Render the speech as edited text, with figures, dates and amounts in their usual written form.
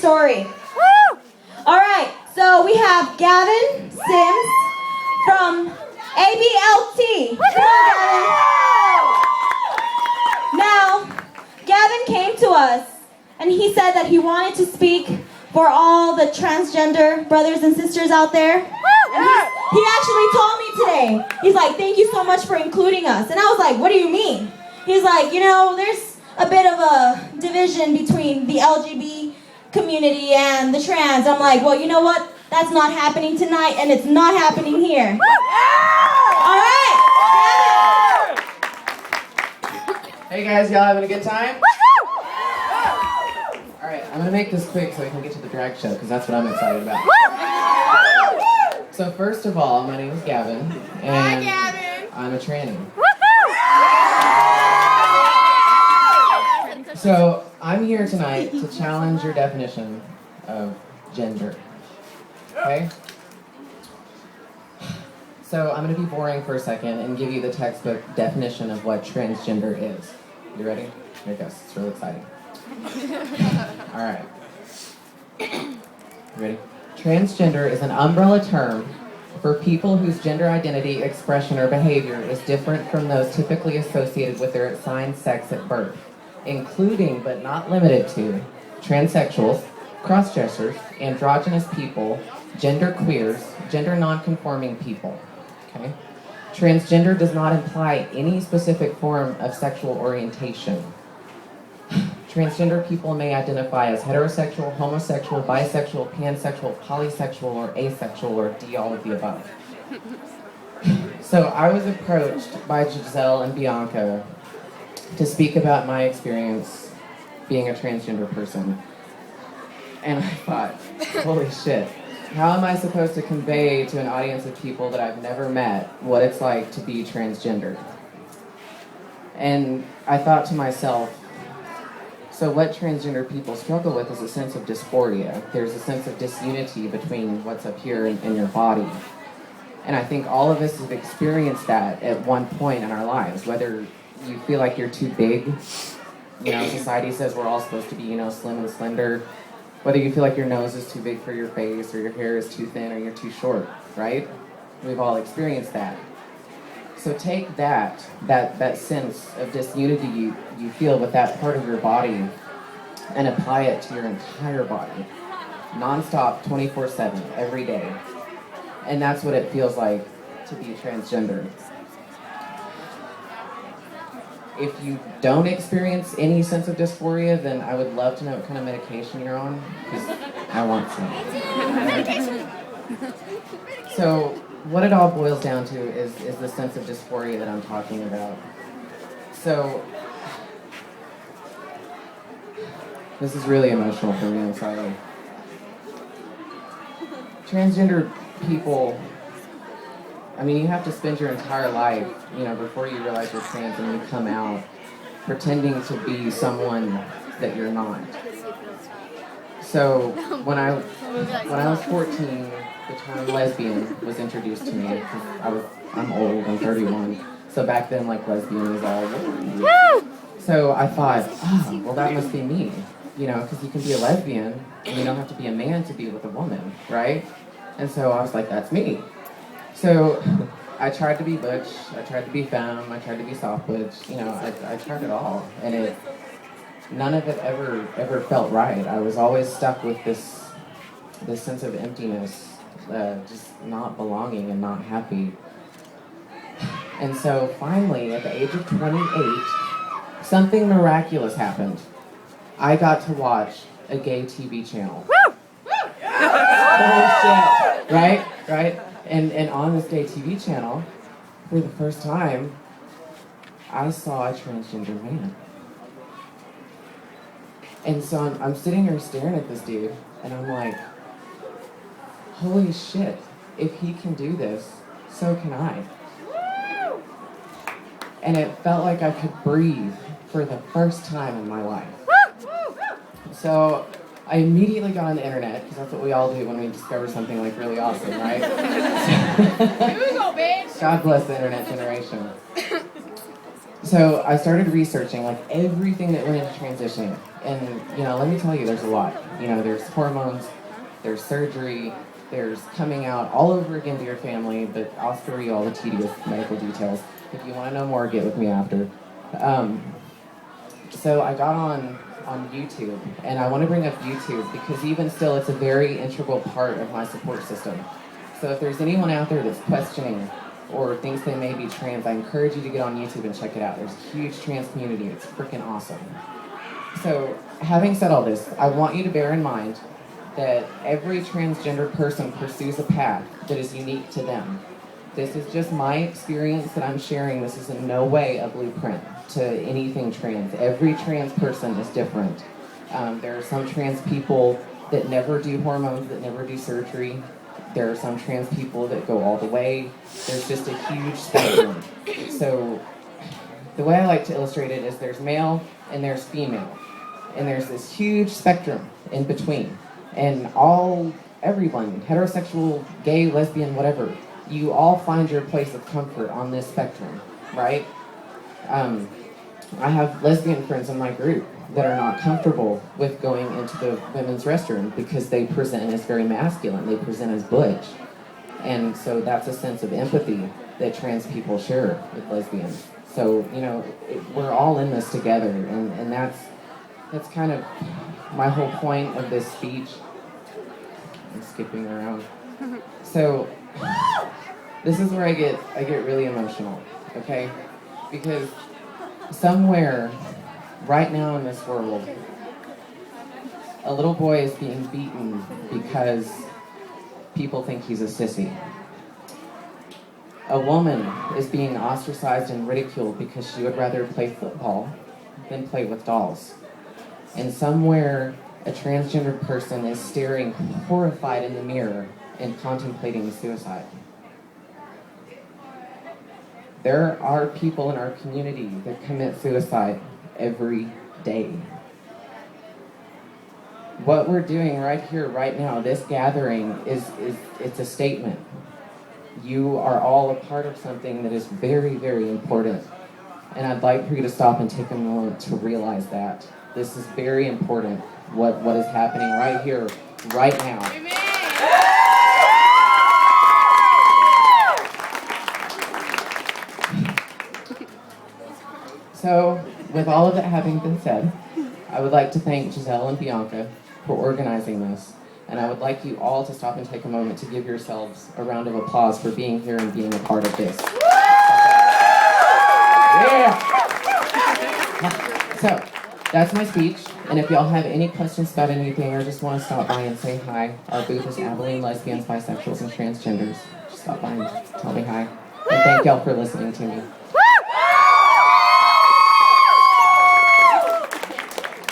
story. Woo! All right, so we have Gavin Sims from ABLT. Come on, Gavin. Now, Gavin came to us, and he said that he wanted to speak for all the transgender brothers and sisters out there. And he actually told me today, he's like, thank you so much for including us. And I was like, what do you mean? He's like, you know, there's a bit of a division between the LGBT community and the trans. I'm like, well, you know what? That's not happening tonight, and it's not happening here. All right. Hey guys, y'all having a good time? All right, I'm gonna make this quick so we can get to the drag show, because that's what I'm excited about. So first of all, my name is Gavin, and I'm a tranny. So I'm here tonight to challenge your definition of gender. Okay? So I'm gonna be boring for a second and give you the textbook definition of what transgender is. You ready? Here it goes. It's really exciting. All right. You ready? Transgender is an umbrella term for people whose gender identity, expression, or behavior is different from those typically associated with their assigned sex at birth, including but not limited to transsexuals, cross-dressers, androgynous people, gender queers, gender non-conforming people. Okay? Transgender does not imply any specific form of sexual orientation. Transgender people may identify as heterosexual, homosexual, bisexual, pansexual, polysexual, or asexual, or D, all of the above. So I was approached by Giselle and Bianca to speak about my experience being a transgender person. And I thought, holy shit, how am I supposed to convey to an audience of people that I've never met what it's like to be transgender? And I thought to myself, so what transgender people struggle with is a sense of dysphoria. There's a sense of disunity between what's up here and your body. And I think all of us have experienced that at one point in our lives, whether you feel like you're too big, you know, society says we're all supposed to be, you know, slim and slender, whether you feel like your nose is too big for your face, or your hair is too thin, or you're too short, right? We've all experienced that. So take that sense of disunity you feel with that part of your body and apply it to your entire body, nonstop, 24/7, every day. And that's what it feels like to be transgender. If you don't experience any sense of dysphoria, then I would love to know what kind of medication you're on, because I want some. So what it all boils down to is the sense of dysphoria that I'm talking about. So this is really emotional for me, I'm sorry. Transgender people, I mean, you have to spend your entire life, you know, before you realize you're trans and you come out pretending to be someone that you're not. So when I was 14, the term lesbian was introduced to me. I'm old, I'm 31. So back then, like, lesbian was all woo. So I thought, oh, well, that must be me, you know, because you can be a lesbian and you don't have to be a man to be with a woman, right? And so I was like, that's me. So I tried to be butch, I tried to be femme, I tried to be soft butch, you know, I tried it all, and none of it ever felt right. I was always stuck with this sense of emptiness, just not belonging and not happy. And so finally, at the age of 28, something miraculous happened. I got to watch a gay TV channel. Holy shit, right? And on this gay TV channel, for the first time, I saw a transgender man. And so I'm sitting here staring at this dude, and I'm like, holy shit, if he can do this, so can I. And it felt like I could breathe for the first time in my life. So I immediately got on the internet, because that's what we all do when we discover something like really awesome, right? God bless the internet generation. So I started researching like everything that went into transitioning, And, let me tell you, there's a lot. There's hormones, there's surgery, there's coming out all over again to your family, but I'll spare you all the tedious medical details. If you want to know more, get with me after. So I got on YouTube, and I want to bring up YouTube because even still, it's a very integral part of my support system. So if there's anyone out there that's questioning or thinks they may be trans, I encourage you to get on YouTube and check it out. There's a huge trans community. It's freaking awesome. So having said all this, I want you to bear in mind that every transgender person pursues a path that is unique to them. This is just my experience that I'm sharing. This is in no way a blueprint to anything trans. Every trans person is different. There are some trans people that never do hormones, that never do surgery. There are some trans people that go all the way. There's just a huge spectrum. So the way I like to illustrate it is there's male and there's female. And there's this huge spectrum in between. And everyone, heterosexual, gay, lesbian, whatever, you all find your place of comfort on this spectrum, right? I have lesbian friends in my group that are not comfortable with going into the women's restroom because they present as very masculine, they present as butch. And so that's a sense of empathy that trans people share with lesbians. So, we're all in this together, and that's kind of my whole point of this speech. I'm skipping around. So, this is where I get really emotional, okay? Because somewhere right now in this world, a little boy is being beaten because people think he's a sissy. A woman is being ostracized and ridiculed because she would rather play football than play with dolls. And somewhere a transgender person is staring horrified in the mirror and contemplating suicide. There are people in our community that commit suicide every day. What we're doing right here, right now, this gathering, it's a statement. You are all a part of something that is very, very important. And I'd like for you to stop and take a moment to realize that. This is very important, what is happening right here, right now. Amen. So, with all of that having been said, I would like to thank Giselle and Bianca for organizing this. And I would like you all to stop and take a moment to give yourselves a round of applause for being here and being a part of this. Yeah! So, that's my speech. And if y'all have any questions about anything or just want to stop by and say hi, our booth is Abilene Lesbians, Bisexuals, and Transgenders. Just stop by and tell me hi. And thank y'all for listening to me.